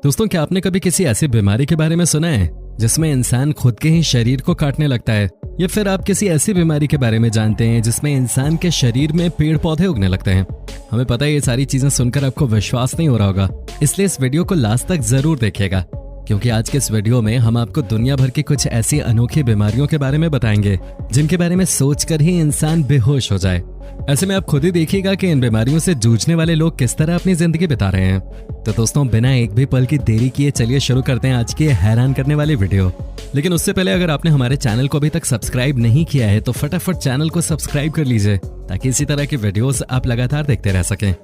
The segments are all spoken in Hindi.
दोस्तों, क्या आपने कभी किसी ऐसी बीमारी के बारे में सुना है जिसमें इंसान खुद के ही शरीर को काटने लगता है, या फिर आप किसी ऐसी बीमारी के बारे में जानते हैं जिसमें इंसान के शरीर में पेड़ पौधे उगने लगते हैं? हमें पता है ये सारी चीजें सुनकर आपको विश्वास नहीं हो रहा होगा, इसलिए इस वीडियो को लास्ट तक जरूर देखिएगा, क्योंकि आज के इस वीडियो में हम आपको दुनिया भर की कुछ ऐसी अनोखी बीमारियों के बारे में बताएंगे जिनके बारे में सोचकर ही इंसान बेहोश हो जाए। ऐसे में आप खुद ही देखिएगा कि इन बीमारियों से जूझने वाले लोग किस तरह अपनी जिंदगी बिता रहे हैं। तो दोस्तों, बिना एक भी पल की देरी किए चलिए शुरू करते हैं आज की हैरान करने वाली वीडियो। लेकिन उससे पहले अगर आपने हमारे चैनल को अभी तक सब्सक्राइब नहीं किया है तो फटाफट चैनल को सब्सक्राइब कर लीजिए, ताकि इसी तरह की वीडियोस आप लगातार देखते रह सकें।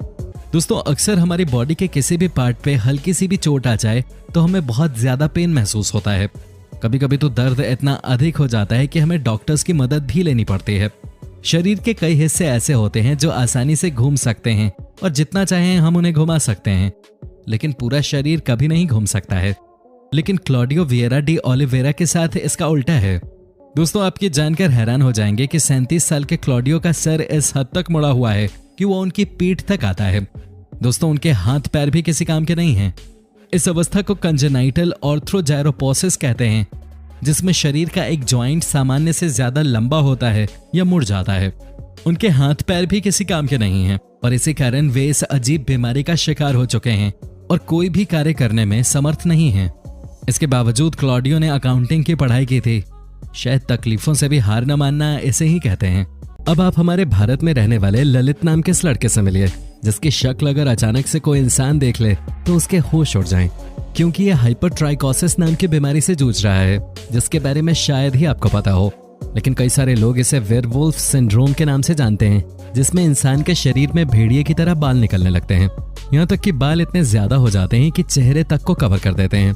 दोस्तों, अक्सर हमारी बॉडी के किसी भी पार्ट पे हल्की सी भी चोट आ जाए तो हमें बहुत ज्यादा पेन महसूस होता है। कभी कभी तो दर्द इतना अधिक हो जाता है कि हमें डॉक्टर्स की मदद भी लेनी पड़ती है। शरीर के कई हिस्से ऐसे होते हैं जो आसानी से घूम सकते हैं और जितना चाहें हम उन्हें घुमा सकते हैं, लेकिन पूरा शरीर कभी नहीं घूम सकता है। लेकिन क्लॉडियो विएरा डी ओलिवेरा के साथ इसका उल्टा है। दोस्तों, आप ये जानकर हैरान हो जाएंगे कि 37 साल के क्लॉडियो का सर इस हद तक मुड़ा हुआ है कि वो उनकी पीठ तक आता है। दोस्तों, उनके हाथ पैर भी किसी काम के नहीं हैं। इस अवस्था को कंजेनाइटल ऑर्थ्रोजायरोपोसिस कहते हैं, जिसमें शरीर का एक जॉइंट सामान्य से ज्यादा लंबा होता है या मुड़ जाता है। उनके हाथ पैर भी किसी काम के नहीं हैं और इसी कारण वे इस अजीब बीमारी का शिकार हो चुके हैं और कोई भी कार्य करने में समर्थ नहीं हैं। इसके बावजूद क्लॉडियो ने अकाउंटिंग की पढ़ाई की थी। शायद तकलीफों से भी हार न मानना इसे ही कहते हैं। अब आप हमारे भारत में रहने वाले ललित नाम के इस लड़के से मिलिए, जिसकी शक्ल अगर अचानक से कोई इंसान देख ले तो उसके होश उड़ जाएं, क्योंकि ये हाइपरट्राइकोसिस नाम की बीमारी से जूझ रहा है, जिसके बारे में शायद ही आपको पता हो। लेकिन कई सारे लोग इसे वेयरवुल्फ सिंड्रोम के नाम से जानते हैं, जिसमें इंसान के शरीर में भेड़िए की तरह बाल निकलने लगते हैं। यहाँ तक कि बाल इतने ज्यादा हो जाते हैं कि चेहरे तक को कवर कर देते हैं।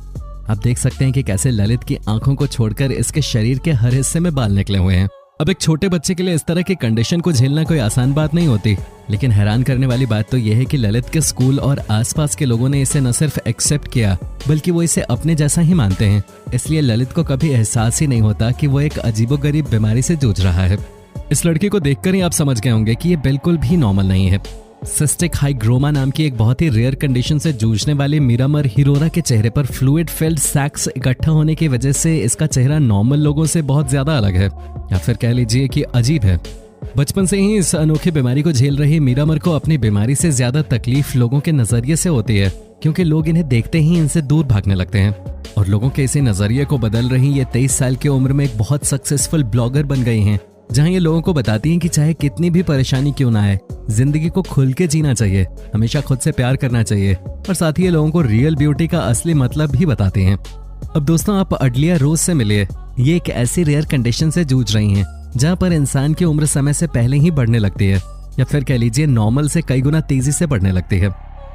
आप देख सकते हैं कि कैसे ललित की आंखों को छोड़कर इसके शरीर के हर हिस्से में बाल निकले हुए हैं। अब एक छोटे बच्चे के लिए इस तरह की कंडीशन को झेलना कोई आसान बात नहीं होती, लेकिन हैरान करने वाली बात तो यह है कि ललित के स्कूल और आसपास के लोगों ने इसे न सिर्फ एक्सेप्ट किया, बल्कि वो इसे अपने जैसा ही मानते हैं। इसलिए ललित को कभी एहसास ही नहीं होता कि वो एक अजीबोगरीब बीमारी से जूझ रहा है। इस लड़के को देखकर ही आप समझ गए होंगे कि ये बिल्कुल भी नॉर्मल नहीं है। सिस्टिक हाइग्रोमा नाम की एक बहुत ही रेयर कंडीशन से जूझने वाले मिरामर हिरोरा के चेहरे पर फ्लूइड फिल्ड सैक्स इकट्ठा होने की वजह से इसका चेहरा नॉर्मल लोगों से बहुत ज्यादा अलग है, या फिर कह लीजिए कि अजीब है। बचपन से ही इस अनोखी बीमारी को झेल रही मिरामर को अपनी बीमारी से ज्यादा तकलीफ लोगों के नजरिए से होती है, क्योंकि लोग इन्हें देखते ही इनसे दूर भागने लगते हैं। और लोगों के इसी नजरिए को बदल रही ये 23 साल की उम्र में एक बहुत सक्सेसफुल ब्लॉगर बन गई हैं, जहां ये लोगों को बताती हैं कि चाहे कितनी भी परेशानी क्यों ना आए, जिंदगी को खुल के जीना चाहिए, हमेशा खुद से प्यार करना चाहिए, और साथ ही ये लोगों को रियल ब्यूटी का असली मतलब भी बताती हैं। अब दोस्तों, आप अडलिया रोज से मिलिए। ये एक ऐसी रेयर कंडीशन से जूझ रही हैं जहां पर इंसान की उम्र समय से पहले ही बढ़ने लगती है, या फिर कह लीजिए नॉर्मल से कई गुना तेजी से बढ़ने लगती है।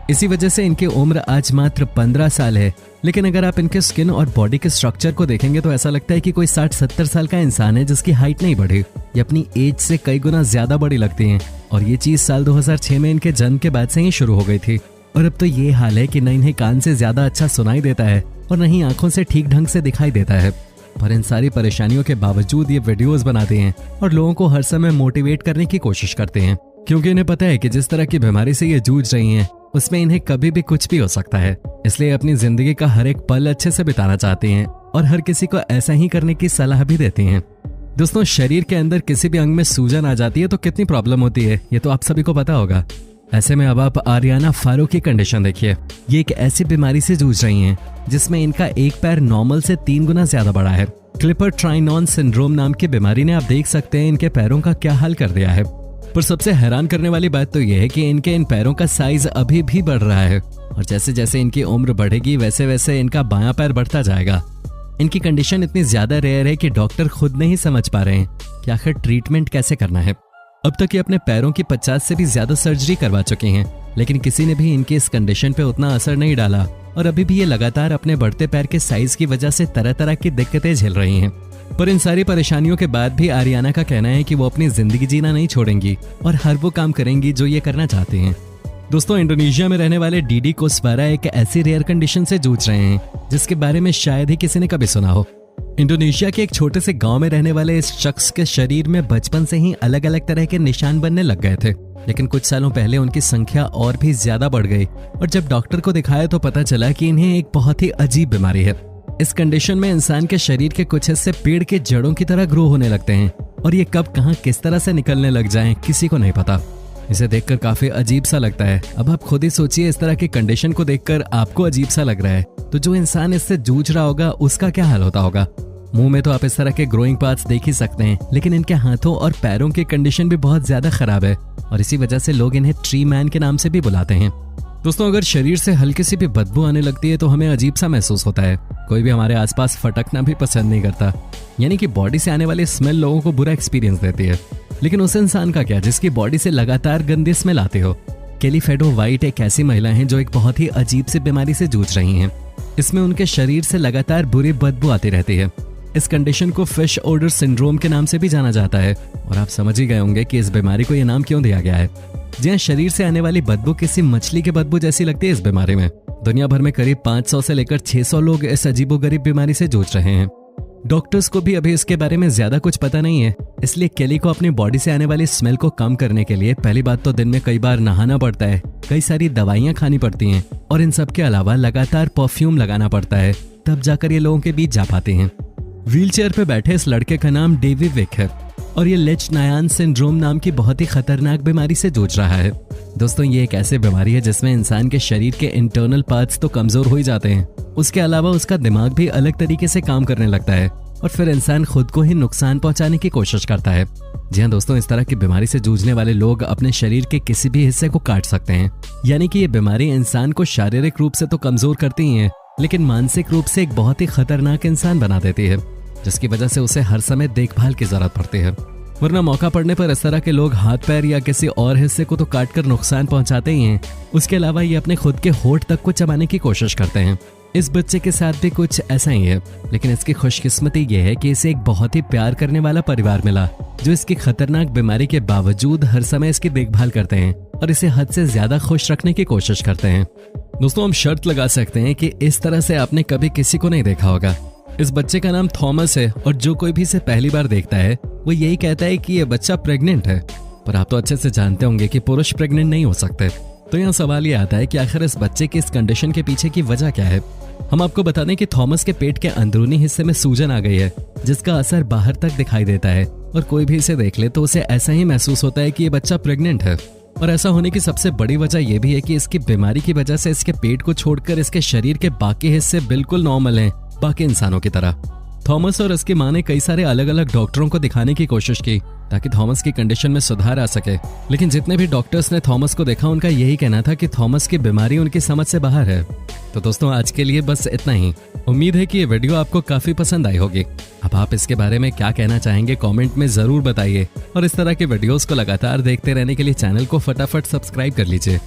इसी वजह से इनकी उम्र आज मात्र 15 साल है, लेकिन अगर आप इनके स्किन और बॉडी के स्ट्रक्चर को देखेंगे तो ऐसा लगता है कि कोई 60-70 साल का इंसान है जिसकी हाइट नहीं बढ़ी। ये अपनी एज से कई गुना ज्यादा बड़ी लगती हैं, और ये चीज साल 2006 में इनके जन्म के बाद से ही शुरू हो गई थी। और अब तो ये हाल है कि न इन्हें कान से ज्यादा अच्छा सुनाई देता है और न ही आंखों से ठीक ढंग से दिखाई देता है। पर इन सारी परेशानियों के बावजूद ये वीडियोस बनाते हैं और लोगों को हर समय मोटिवेट करने की कोशिश करते हैं, क्योंकि इन्हें पता है कि जिस तरह की बीमारी से ये जूझ रही हैं उसमें इन्हें कभी भी कुछ भी हो सकता है। इसलिए अपनी जिंदगी का हर एक पल अच्छे से बिताना चाहती हैं और हर किसी को ऐसा ही करने की सलाह भी देती हैं। दोस्तों, शरीर के अंदर किसी भी अंग में सूजन आ जाती है तो कितनी प्रॉब्लम होती है, ये तो आप सभी को पता होगा। ऐसे में अब आप आरियाना फारूक की कंडीशन देखिए। ये एक ऐसी बीमारी से जूझ रही हैं जिसमें इनका एक पैर नॉर्मल से 3 गुना ज्यादा बड़ा है। क्लिपर ट्राइनॉन सिंड्रोम नाम की बीमारी ने आप देख सकते हैं इनके पैरों का क्या हाल कर दिया है। पर सबसे हैरान करने वाली बात तो यह है कि इनके इन पैरों का साइज अभी भी बढ़ रहा है, और जैसे जैसे इनकी उम्र बढ़ेगी वैसे वैसे इनका बायां पैर बढ़ता जाएगा। इनकी कंडीशन इतनी ज्यादा रेयर है कि डॉक्टर खुद नहीं समझ पा रहे हैं कि आखिर ट्रीटमेंट कैसे करना है। अब तक ये अपने पैरों की 50 से भी ज्यादा सर्जरी करवा चुके हैं, लेकिन किसी ने भी इनकी इस कंडीशन पे उतना असर नहीं डाला, और अभी भी ये लगातार अपने बढ़ते पैर के साइज की वजह से तरह तरह की दिक्कतें झेल रही हैं। पर इन सारी परेशानियों के बाद भी आरियाना का कहना है कि वो अपनी जिंदगी जीना नहीं छोड़ेंगी और हर वो काम करेंगी जो ये करना चाहती हैं। दोस्तों, इंडोनेशिया में रहने वाले डीडी कोस्वारा एक ऐसी रेयर कंडीशन से जूझ रहे हैं जिसके बारे में शायद ही किसी ने कभी सुना हो। इंडोनेशिया के एक छोटे से गांव में रहने वाले इस शख्स के शरीर में बचपन से ही अलग अलग तरह के निशान बनने लग गए थे, लेकिन कुछ सालों पहले उनकी संख्या और भी ज्यादा बढ़ गई और जब डॉक्टर को दिखाया तो पता चला कि इन्हें एक बहुत ही अजीब बीमारी है। इस कंडीशन में इंसान के शरीर के कुछ हिस्से पेड़ के जड़ों की तरह ग्रो होने लगते हैं और ये कब कहां किस तरह से निकलने लग जाएं किसी को नहीं पता। इसे देखकर काफी अजीब सा लगता है। अब आप खुद ही सोचिए, इस तरह की कंडीशन को देखकर आपको अजीब सा लग रहा है तो जो इंसान इससे जूझ रहा होगा उसका क्या हाल होता होगा। मुंह में तो आप इस तरह के ग्रोइंग पार्ट्स देख ही सकते हैं, लेकिन इनके हाथों और पैरों की कंडीशन भी बहुत ज्यादा खराब है और इसी वजह से लोग इन्हें ट्री मैन के नाम से भी बुलाते हैं। दोस्तों, अगर शरीर से हल्की सी भी बदबू आने लगती है तो हमें अजीब सा महसूस होता है। कोई भी हमारे आसपास फटकना भी पसंद नहीं करता, यानी कि बॉडी से आने वाली स्मेल लोगों को बुरा एक्सपीरियंस देती है। लेकिन उस इंसान का क्या जिसकी बॉडी से लगातार गंदी स्मेल आती हो। केली फेडो वाइट एक ऐसी महिला है जो एक बहुत ही अजीब सी बीमारी से जूझ रही हैं। इसमें उनके शरीर से लगातार बुरी बदबू आती रहती है। इस कंडीशन को फिश ओडर सिंड्रोम के नाम से भी जाना जाता है और आप समझ ही गए होंगे कि इस बीमारी को यह नाम क्यों दिया गया है। जहाँ शरीर से आने वाली बदबू किसी मछली की बदबू जैसी लगती है इस बीमारी में। दुनिया भर में करीब 500 से लेकर 600 लोग इस अजीबोगरीब बीमारी से जूझ रहे हैं। डॉक्टर्स को भी अभी इसके बारे में ज्यादा कुछ पता नहीं है, इसलिए केली को अपनी बॉडी से आने वाली स्मेल को कम करने के लिए पहली बात तो दिन में कई बार नहाना पड़ता है, कई सारी दवाइयां खानी पड़ती हैं और इन सब के अलावा लगातार परफ्यूम लगाना पड़ता है, तब जाकर ये लोगों के बीच जा पाते हैं। व्हीलचेयर पे बैठे इस लड़के का नाम डेवी विक है और ये लेच-नायन सिंड्रोम नाम की बहुत ही खतरनाक बीमारी से जूझ रहा है। दोस्तों, ये एक ऐसी बीमारी है जिसमें इंसान के शरीर के इंटरनल पार्ट्स तो कमजोर हो ही जाते हैं, उसके अलावा उसका दिमाग भी अलग तरीके से काम करने लगता है और फिर इंसान खुद को ही नुकसान पहुंचाने की कोशिश करता है। जी हाँ दोस्तों, इस तरह की बीमारी से जूझने वाले लोग अपने शरीर के किसी भी हिस्से को काट सकते हैं, यानी कि ये बीमारी इंसान को शारीरिक रूप से तो कमजोर करती ही है, लेकिन मानसिक रूप से एक बहुत ही खतरनाक इंसान बना देती है, जिसकी वजह से उसे हर समय देखभाल की जरूरत पड़ती है। वरना मौका पड़ने पर इस तरह के लोग हाथ पैर या किसी और हिस्से को तो काटकर नुकसान पहुंचाते ही हैं, उसके अलावा ये अपने खुद के होंठ तक को चबाने की कोशिश करते हैं। इस बच्चे के साथ भी कुछ ऐसा ही है, लेकिन इसकी खुशकिस्मती ये है कि इसे एक बहुत ही प्यार करने वाला परिवार मिला जो इसकी खतरनाक बीमारी के बावजूद हर समय इसकी देखभाल करते हैं और इसे हद से ज्यादा खुश रखने की कोशिश करते हैं। दोस्तों, हम शर्त लगा सकते हैं कि इस तरह से आपने कभी किसी को नहीं देखा होगा। इस बच्चे का नाम थॉमस है और जो कोई भी इसे पहली बार देखता है वो यही कहता है कि ये बच्चा प्रेग्नेंट है, पर आप तो अच्छे से जानते होंगे कि पुरुष प्रेग्नेंट नहीं हो सकते। तो यहाँ सवाल ये आता है कि आखिर इस बच्चे की इस कंडीशन के पीछे की वजह क्या है। हम आपको बता दें कि थॉमस के पेट के अंदरूनी हिस्से में सूजन आ गई है, जिसका असर बाहर तक दिखाई देता है और कोई भी इसे देख ले तो उसे ऐसा ही महसूस होता है कि ये बच्चा प्रेग्नेंट है। और ऐसा होने की सबसे बड़ी वजह यह भी है कि इसकी बीमारी की वजह से इसके पेट को छोड़कर इसके शरीर के बाकी हिस्से बिल्कुल नॉर्मल हैं, बाकी इंसानों की तरह। थॉमस और इसकी मां ने कई सारे अलग अलग डॉक्टरों को दिखाने की कोशिश की ताकि थॉमस की कंडीशन में सुधार आ सके, लेकिन जितने भी डॉक्टर्स ने थॉमस को देखा उनका यही कहना था कि थॉमस की बीमारी उनकी समझ से बाहर है। तो दोस्तों, आज के लिए बस इतना ही। उम्मीद है कि ये वीडियो आपको काफी पसंद आई होगी। अब आप इसके बारे में क्या कहना चाहेंगे कमेंट में जरूर बताइए और इस तरह के वीडियोस को लगातार देखते रहने के लिए चैनल को फटाफट सब्सक्राइब कर लीजिए।